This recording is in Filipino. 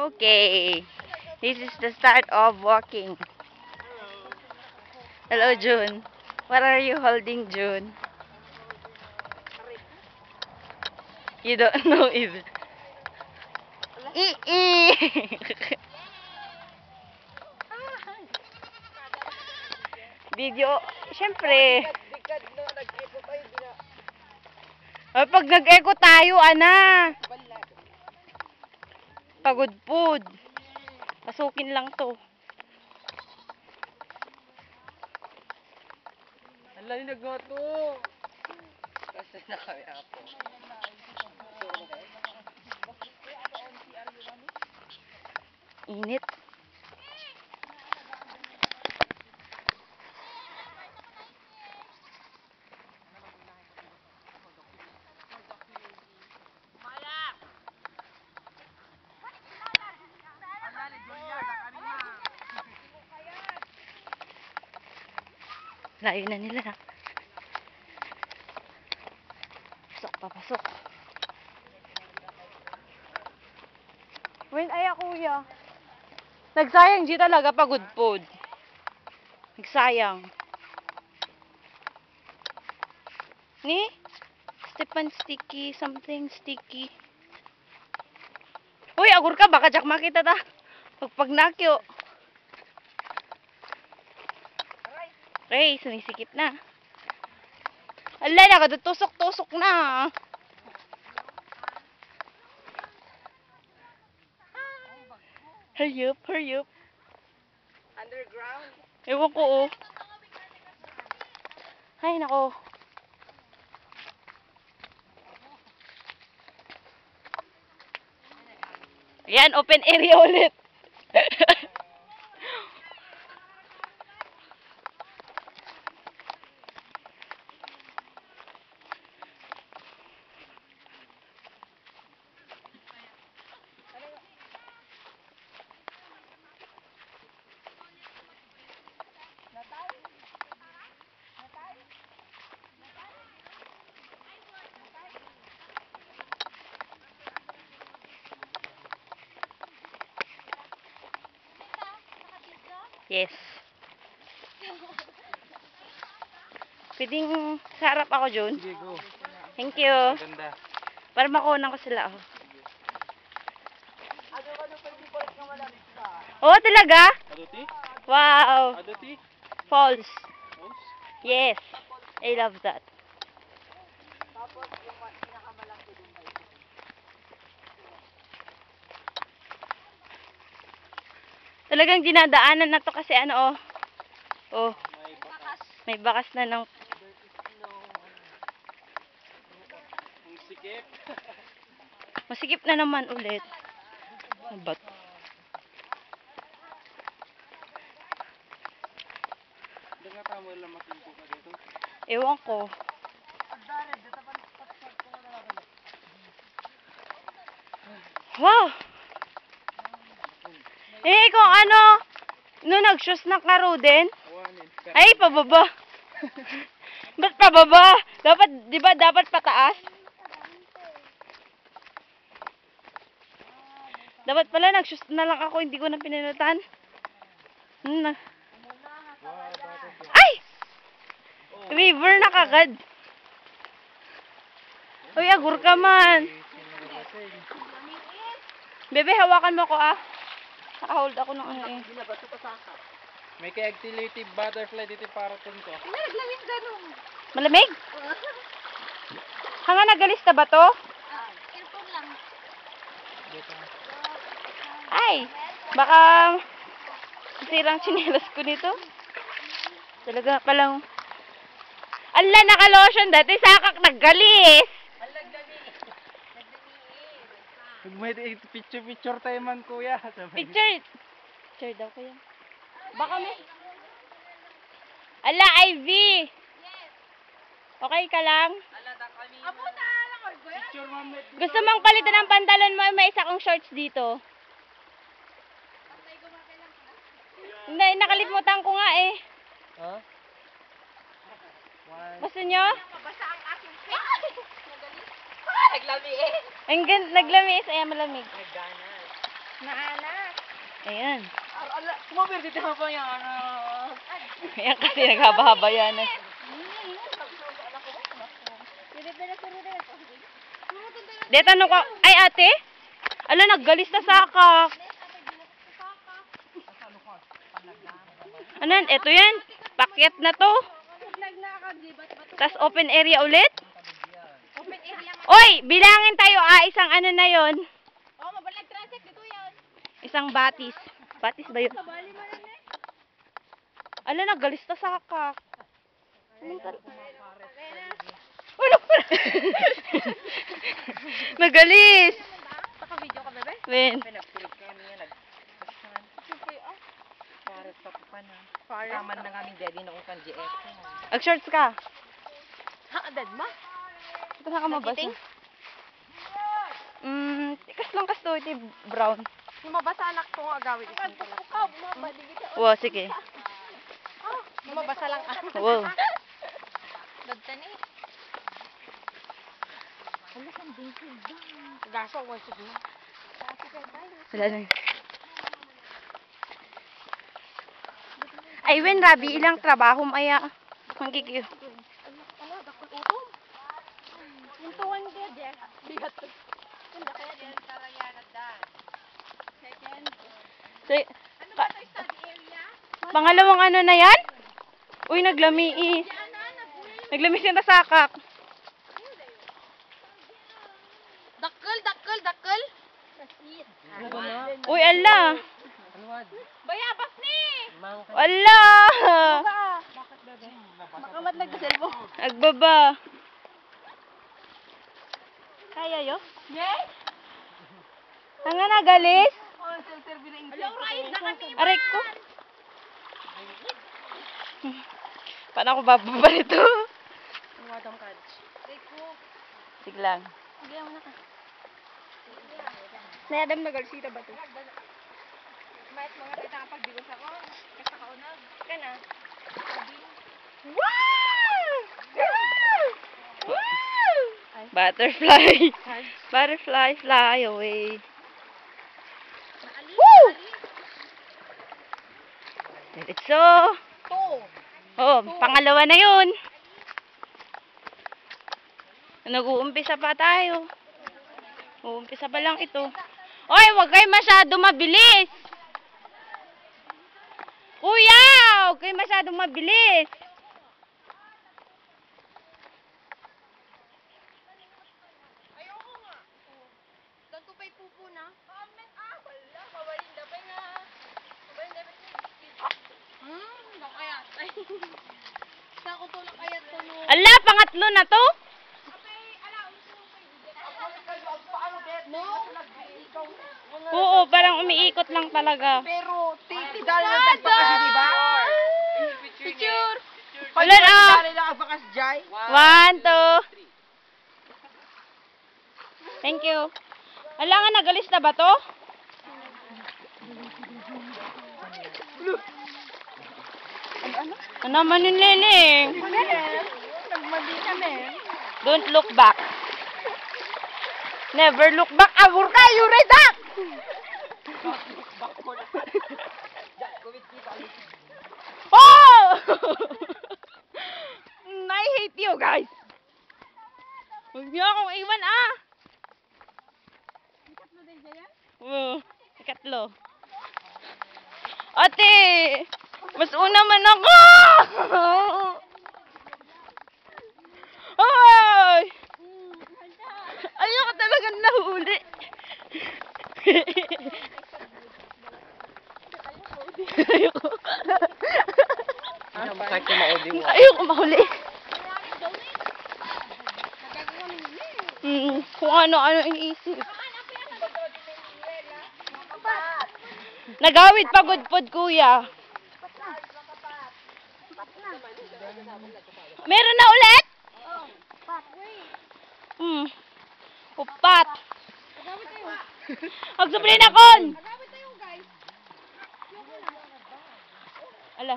Okay. This is the start of walking. Hello, June. What are you holding, June? You don't know either. Video. Siyempre. Pag nag-echo tayo, ana. Pagod food. Pasukin lang to. Lalinag nga to. Kasi na kami ako. Init. Layo na nila. Pasok pa, pasok. When ay kuya. Nagsayang di talaga pagod pod. Nagsayang. Ni? Stepan sticky, something sticky. Uy, agur ka, baka jak makita ta. Pag nakyo. Okay, sumisikip na. Ala, nakatusok-tusok na. Hurry up, hurry up. Underground? Ewan ko, oh. Ay, nako. Yan, open area ulit. Yes. Pwedeng sa harap ako, June? Sige, go. Thank you. Ganda. Para makunan ko sila, oh. Oh, talaga? Aduti? Wow. Aduti? Falls. Falls? Yes. I love that. Talagang dinadaanan na to kasi ano, oh. Oh. May bakas na ng... Sikip. Masikip na naman ulit. Ba't? Hindi nga tamo lang matimpo ka dito. Ewan ko. Wow! Kung ano, no nag-shoes na karo din? Ay, pababa. Ba't pababa? Dapat, di ba dapat pataas? Dapat pala nag-shoes na lang ako, hindi ko na pininutan. Ay! River na kagad. Uy, agur ka man. Bebe, hawakan mo ko ah. Naka-hold ako ng ano eh. May kay-activative butterfly dito para tunto. Naglamig gano'n. Malamig? Hanga nagalista ba to? Earphone lang. Ay, baka sirang tsinelas ko nito. Talaga palang... Ala, naka-lotion dati sakak naggalis. May picture tayo man, kuya. Picture. Picture daw ko yan. Baka may... Ala, Ivy. Okay ka lang? Amo na lang or kuya? Picture, ma'am. Gusto mong palitan ng pantalon mo, may isa kong shorts dito. Hindi, nakalimutan ko nga eh. Ha? Gusto nyo? Mabasa ang aking face. Naglami eh. Naglamis, ay malamig. Nagdanas. Naanak. Ayan. Ala, kumabir dito pa yan. Ayan kasi naghaba-haba yan. De, tanong ko, ay ate? Ala, naggalis na saka. Ano yan? Ito yan. Pakyat na to. Tas open area ulit. Open area. Oy, bilangin tayo. Isang ano na yon. Oh, mabalag transit dito yan. Isang batis. Batis ba yun? Sabali mo lang eh. Ala, naggalis na saka. Nagalis. Naka-video ka, bebe? Wen. Pinagpilig kami yan. Nagpasan. Para sa pa na. Forest? Kaman na kami daddy noong kan GF. Ag-shorts ka. Ha, dead ma? Ito na ka mabasa. Tikas lang kasto. Ito brown. Yung mabasa anak ko ang agawin. Ikaw, bumabali kita. Wow, sige. Yung mabasa lang ako. Wow. Dagtan eh. Wala kang bingkid ba? Gaso, wasig mo. Wala lang. Ay, Wen, Rabi, ilang trabaho maya. Magkikiyo. Ano, dakol utom. Yung tuwan dia, Jeff. Bigat to. Ganda kaya din. Second. So, Ano ba ito, study area? pangalawang ano na yan? Uy, naglamiis. Naglamis yung tasakak. Dakkel. Uy, ala. Bayabas ni! Ala. Makamat nagkaselbo. Agbaba. Kaya yo? Yes! Hanga nagalis? Hello, Ryan, na kami. Aray ko. Paano ako bababa nito? Madam Catch. Sige lang. Sige, mo na ka. Nadam na galsita ba ito? Mayat mga tayo nakapagdigos ako. Kasta kaunag. Kana. Wow! Butterfly. Butterfly, fly away. Woo! Diretso. Oh, pangalawa na yun. Nag-uumpisa pa tayo. Uumpisa pa lang ito. Oy, wag kayo masyado mabilis. Kuya, wag kayo masyadong mabilis. Ayoko nga. Ganto pa'y pupo na. Wala. Babalin dabay nga. Babalin dabay nga. Nakayat. Ay. Saan ko to nakayat to no? Ala, pangatlo na to. No. Oo, parang umiikot lang talaga. Pero, dali lang tagpakas, di ba? Picture. Wala na. Dali lang ang bakas, Jai. 1, 2. Thank you. Ala nga, nagalis na ba to? Ano naman yung Lening? Nagmali ka na eh. Don't look back. Never look back. Abur ka, you read that! Oh! I hate you guys. Huwag niyo akong iwan Oo, ikatlo. Ate! Mas una man ako! Ay! Ayoko talagang nahuli. Ayoko. Kahit kumaudi mo. Ayoko mahuli. Kung ano-ano iniisip. Nagawid pagod-pod, kuya. Meron na ulit? Upat. Magsuplin akon. Ala.